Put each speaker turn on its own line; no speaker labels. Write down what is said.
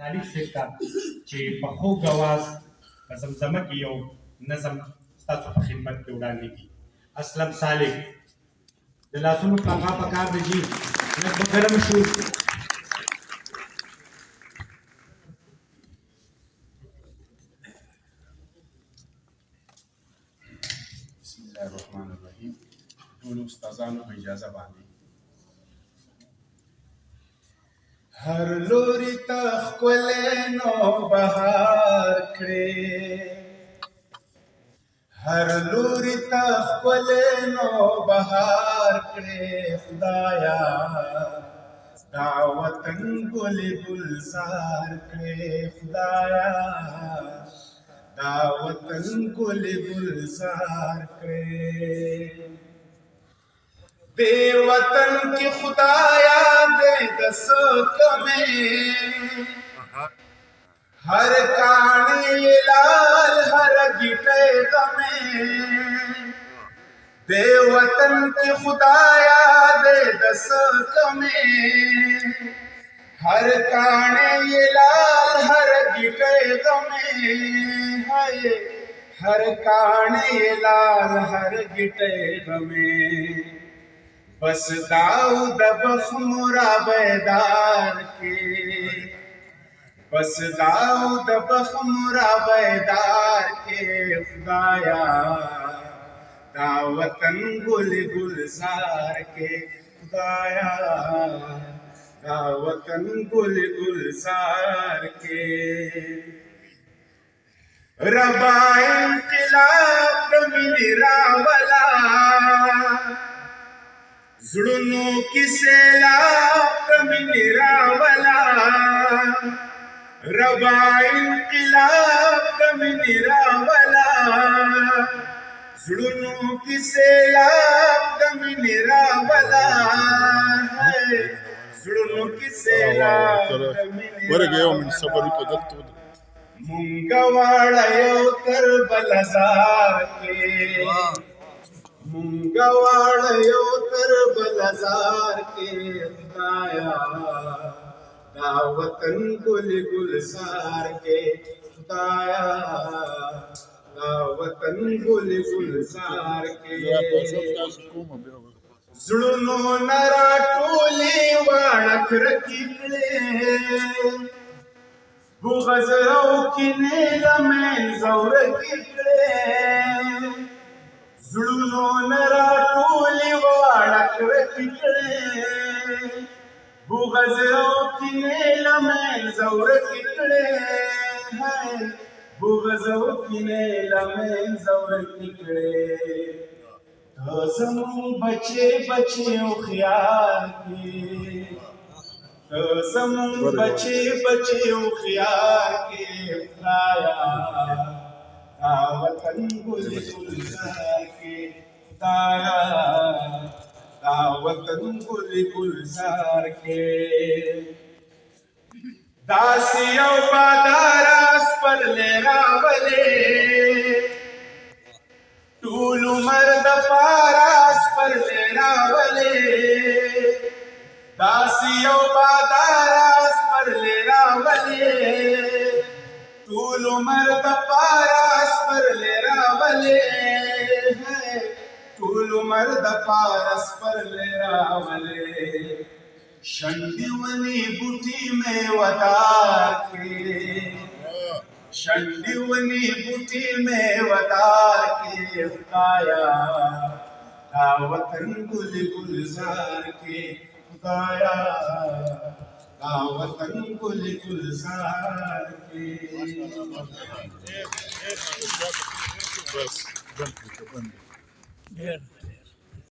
تاریخ سیکتا چې په خوږ اواز په زمزمه کې یو نظم ستاسو په خدمت کې وړاندې کړي. اسلم صالح د لاسونو پاغا پکار دی جی لږ به ګرم شو.
بسم الله الرحمن الرحیم. ټول استادانو په اجازه باندې هر لوري ته ښکلی نو بهار کړې، هر لوري ته ښکلی نو بهار کړې، خدایا دا وطن ګلې ګلزار کړې، خدایا دا وطن ګلې گلزار کړې. دې وطن کې خدایا دې د څه کمې، هر کاڼی لال هر ګیټۍ غمې. دې وطن کې خدایا دې د څه کمې، ہر کانے لال ہر گٹے غمے، ہر کانے لال ہر گٹے غمے. بس داؤد بخمرا بیدار کے، بس داؤد بخمرا بیدار کے، خدایا دا وطن گل گلزار کے، خدایا دا وطن گل گلزار کے. ربا انقلاب دمینی راولا، زڑنو کی سیلاب دمینی راولا، ربا انقلاب دمینی راولا، زڑنو کی سیلاب دمینی راولا، زړونو کې سیلاب
ورګه یو من صبر وکړه دلته
مونږه واړه یو تر بلزار کې، مونږه واړه یو تر بلزار کې، خدایا دا وطن ګل گلزار کې، خدایا دا وطن ګل گلزار کې. زړونو نرا ټولې واړه کرکې کړې، بغض او کینې له منځه ورکې کړې. زړونو نرا ټولې واړه کرکې کړې، بغض او کینې له منځه ورکې کړې، بغض او کینې له منځه ورکې کړې. زمون بچے بچے خیال کے، زمون بچے بچے خیال کے، خدایا دا وطن گل گلزار کے، خدایا دا وطن گل گلزار کے. داسی او بادار اس پر لے راولے، ټول عمر د پاراس پر راولې، داسې یو باداراس پر راولې، ټول عمر د پاراس پر راولې، ټول عمر د پاراس پر راولې. شنډې ونې بوټي مې ودار کړې، شنډې ونې بوټي مې ودار کې، خدایا دا وطن ګل گلزار کې، خدایا دا وطن ګل گلزار کې.
بس